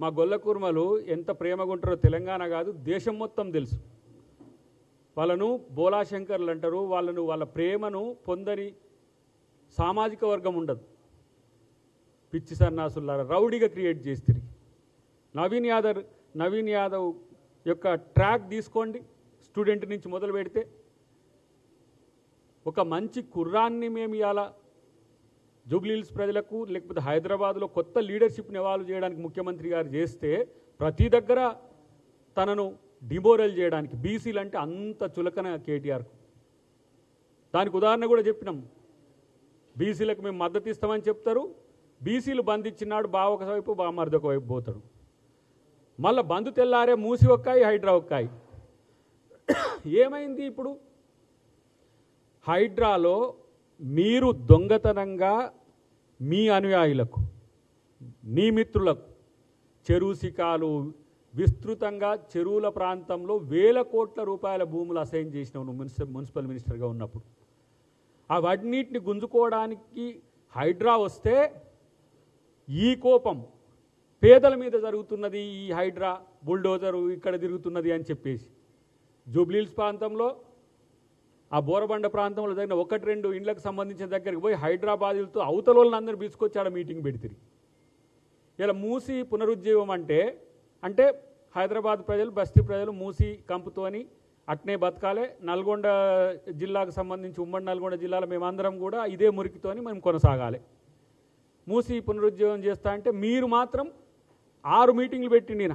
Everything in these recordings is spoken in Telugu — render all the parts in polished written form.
మా గొల్ల కుర్మలు ఎంత ప్రేమగా ఉంటారో తెలంగాణ కాదు దేశం మొత్తం తెలుసు. వాళ్ళను బోలాశంకర్లు అంటారు. వాళ్ళ ప్రేమను పొందని సామాజిక వర్గం ఉండదు. పిచ్చి సన్నాసులారా రౌడీగా క్రియేట్ చేస్తుంది. నవీన్ యాదవ్ యొక్క ట్రాక్ తీసుకోండి. స్టూడెంట్ నుంచి మొదలు పెడితే ఒక మంచి కుర్రాన్ని మేము ఇలా జూబ్లీహిల్స్ ప్రజలకు లేకపోతే హైదరాబాద్లో కొత్త లీడర్షిప్ని ఎవాల్వ్ చేయడానికి ముఖ్యమంత్రి గారు చేస్తే ప్రతి దగ్గర తనను డిమోరల్ చేయడానికి బీసీలు అంటే అంత చులకన కేటీఆర్కు. దానికి ఉదాహరణ కూడా చెప్పినాం. బీసీలకు మేము మద్దతు ఇస్తామని చెప్తారు. బీసీలు బంద్ ఇచ్చినాడు బావ ఒకవైపు బామర్ది ఒకవైపు పోతాడు. మళ్ళీ బంధు తెల్లారే మూసి ఒక్కాయి హైడ్రా ఒక్కాయి. ఏమైంది ఇప్పుడు? హైడ్రాలో మీరు దొంగతనంగా మీ అనుయాయులకు నీ మిత్రులకు చెరువు శిఖాలు విస్తృతంగా చెరువుల ప్రాంతంలో వేల కోట్ల రూపాయల భూములు అసైన్ చేసినావు నువ్వు మున్సిపల్ మినిస్టర్గా ఉన్నప్పుడు. అవన్నిటిని గుంజుకోవడానికి హైడ్రా వస్తే ఈ కోపం పేదల మీద జరుగుతున్నది, ఈ హైడ్రా బుల్డోజరు ఇక్కడ తిరుగుతున్నది అని చెప్పేసి జూబ్లీహిల్స్ ప్రాంతంలో ఆ బోరబండ ప్రాంతంలో జరిగిన 1-2 ఇండ్లకు సంబంధించిన దగ్గరికి పోయి హైదరాబాదులతో అవతల వాళ్ళని అందరూ పిలుచుకొచ్చి ఆడ మీటింగ్ పెడితే ఇలా మూసి పునరుజ్జీవం అంటే హైదరాబాద్ ప్రజలు బస్తీ ప్రజలు మూసి కంపుతోని అట్నే బతకాలే. నల్గొండ జిల్లాకు సంబంధించి ఉమ్మడి నల్గొండ జిల్లాలో మేమందరం కూడా ఇదే మురికితోని మేము కొనసాగాలి. మూసి పునరుజ్జీవం చేస్తా అంటే మీరు మాత్రం 6 మీటింగ్లు పెట్టిండి.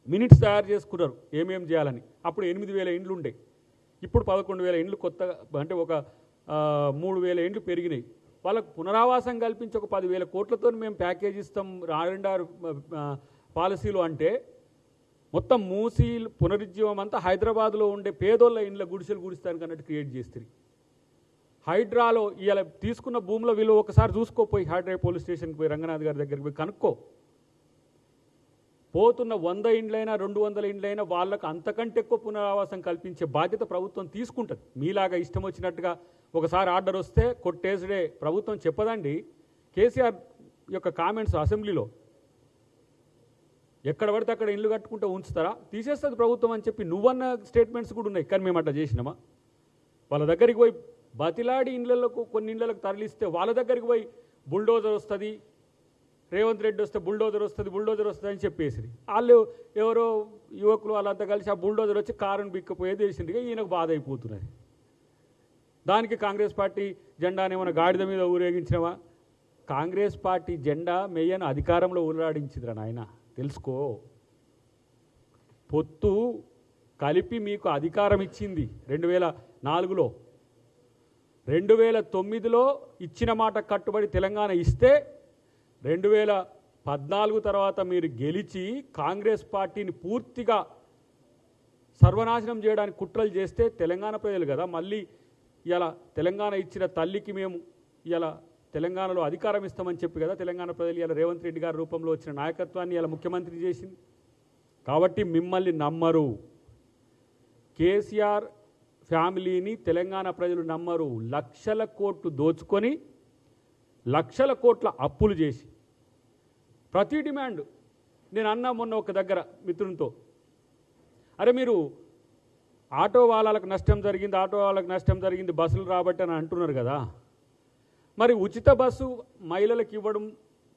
మినిట్స్ తయారు చేసుకున్నారు ఏమేం చేయాలని. అప్పుడు 8,000 ఇండ్లు ఉండే, ఇప్పుడు 11,000 ఇండ్లు కొత్తగా అంటే ఒక 3,000 ఇండ్లు పెరిగినాయి. వాళ్ళకు పునరావాసం కల్పించి ఒక 10,000 కోట్లతో మేము ప్యాకేజ్ ఇస్తాం 6 పాలసీలు అంటే మొత్తం మూసి పునరుజ్జీవం అంతా హైదరాబాద్లో ఉండే పేదోళ్ళ ఇండ్ల గుడిసెలు గుడిస్తానికి అన్నట్టు క్రియేట్ చేస్తారు. హైడ్రాలో ఇలా తీసుకున్న భూముల విలువ ఒకసారి చూసుకోపోయి హైడ్రా పోలీస్ స్టేషన్కి పోయి రంగనాథ్ గారి దగ్గరికి పోయి కనుక్కో. పోతున్న 100 ఇండ్లైనా 200 ఇండ్లైనా వాళ్ళకు అంతకంటే ఎక్కువ పునరావాసం కల్పించే బాధ్యత ప్రభుత్వం తీసుకుంటుంది. మీలాగా ఇష్టం వచ్చినట్టుగా ఒకసారి ఆర్డర్ వస్తే కొట్టేసుడే ప్రభుత్వం చెప్పదండి. కేసీఆర్ యొక్క కామెంట్స్ అసెంబ్లీలో ఎక్కడ పడితే అక్కడ ఇల్లు కట్టుకుంటూ ఉంచుతారా, తీసేస్తుంది ప్రభుత్వం అని చెప్పి నువ్వన్న స్టేట్మెంట్స్ కూడా ఉన్నాయి. కానీ మేము అట్లా చేసినామా? వాళ్ళ దగ్గరికి పోయి బతిలాడి ఇండ్లకు కొన్ని ఇండ్లకు తరలిస్తే వాళ్ళ దగ్గరికి పోయి బుల్డోజర్ వస్తుంది, రేవంత్ రెడ్డి వస్తే బుల్డోజర్ వస్తుంది అని చెప్పేసి వాళ్ళు ఎవరో యువకులు వాళ్ళంతా కలిసి ఆ బుల్డోజర్ వచ్చి కారుని బిక్కపోయేది తెలిసిందిగా ఈయనకు బాధ అయిపోతున్నది. దానికి కాంగ్రెస్ పార్టీ జెండాని ఏమైనా గాడిద మీద ఊరేగించినవా? కాంగ్రెస్ పార్టీ జెండా మెయ్యను అధికారంలో ఊరాడించిందిరా నాయన, తెలుసుకో. పొత్తు కలిపి మీకు అధికారం ఇచ్చింది 2004లో. 2009లో ఇచ్చిన మాట కట్టుబడి తెలంగాణ ఇస్తే 2014 తర్వాత మీరు గెలిచి కాంగ్రెస్ పార్టీని పూర్తిగా సర్వనాశనం చేయడానికి కుట్రలు చేస్తే తెలంగాణ ప్రజలు కదా మళ్ళీ ఇలా తెలంగాణ ఇచ్చిన తల్లికి మేము ఇలా తెలంగాణలో అధికారం ఇస్తామని చెప్పి కదా తెలంగాణ ప్రజలు ఇలా రేవంత్ రెడ్డి గారి రూపంలో వచ్చిన నాయకత్వాన్ని ఇలా ముఖ్యమంత్రి చేసింది. కాబట్టి మిమ్మల్ని నమ్మరు. కేసీఆర్ ఫ్యామిలీని తెలంగాణ ప్రజలు నమ్మరు. లక్షల కోట్లు దోచుకొని లక్షల కోట్ల అప్పులు చేసి ప్రతి డిమాండ్ నేను అన్నా మొన్న ఒక దగ్గర మిత్రునితో, అరే మీరు ఆటో వాళ్ళకు నష్టం జరిగింది బస్సులు రాబట్టి అని అంటున్నారు కదా, మరి ఉచిత బస్సు మహిళలకు ఇవ్వడం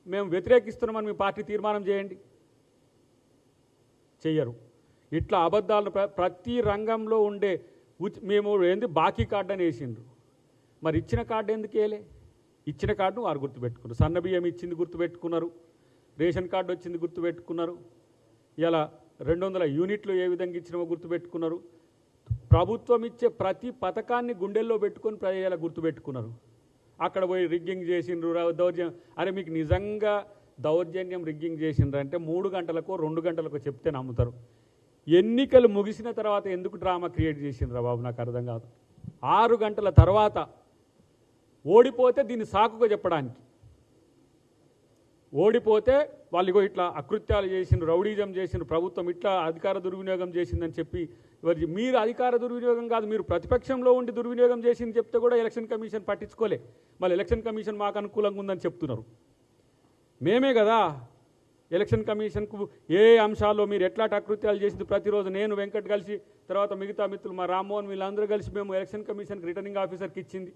మేము వ్యతిరేకిస్తున్నామని మీ పార్టీ తీర్మానం చేయండి. చెయ్యరు. ఇట్లా అబద్ధాలను ప్రతి రంగంలో ఉండే మేము ఏంది బాకీ కార్డు అని వేసిండ్రు. మరి ఇచ్చిన కార్డు ఎందుకు వేయలే? ఇచ్చిన కార్డును వారు గుర్తుపెట్టుకున్నారు. సన్న బియ్యం ఇచ్చింది గుర్తుపెట్టుకున్నారు, రేషన్ కార్డు వచ్చింది గుర్తుపెట్టుకున్నారు, ఇలా 200 యూనిట్లు ఏ విధంగా ఇచ్చినామో గుర్తుపెట్టుకున్నారు. ప్రభుత్వం ఇచ్చే ప్రతి పథకాన్ని గుండెల్లో పెట్టుకొని ప్రజల గుర్తుపెట్టుకున్నారు. అక్కడ పోయి రిగ్గింగ్ చేసిండ్రు, దౌర్జన్యం. అరే మీకు నిజంగా దౌర్జన్యం రిగ్గింగ్ చేసిండ్రు అంటే 3 గంటలకో 2 గంటలకో చెప్తే నమ్ముతారు. ఎన్నికలు ముగిసిన తర్వాత ఎందుకు డ్రామా క్రియేట్ చేసిండ్రా బాబు నాకు అర్థం కాదు. 6 గంటల తర్వాత ఓడిపోతే దీన్ని సాకుగా చెప్పడానికి, ఓడిపోతే వాళ్ళు ఇట్లా అకృత్యాలు చేసిండ్రు, రౌడీజం చేసిండ్రు, ప్రభుత్వం ఇట్లా అధికార దుర్వినియోగం చేసిందని చెప్పి మీరు అధికార దుర్వినియోగం కాదు మీరు ప్రతిపక్షంలో ఉండి దుర్వినియోగం చేసింది చెప్తే కూడా ఎలక్షన్ కమిషన్ పట్టించుకోలే. మళ్ళీ ఎలక్షన్ కమిషన్ మాకు అనుకూలంగా ఉందని చెప్తున్నారు. మేమే కదా ఎలక్షన్ కమిషన్కు ఏ అంశాల్లో మీరు ఎట్లా అకృత్యాలు చేసింది ప్రతిరోజు నేను వెంకట్ కలిసి తర్వాత మిగతా మిత్రులు మా రామ్మోహన్ వీళ్ళందరూ కలిసి మేము ఎలక్షన్ కమిషన్కి రిటర్నింగ్ ఆఫీసర్కి ఇచ్చింది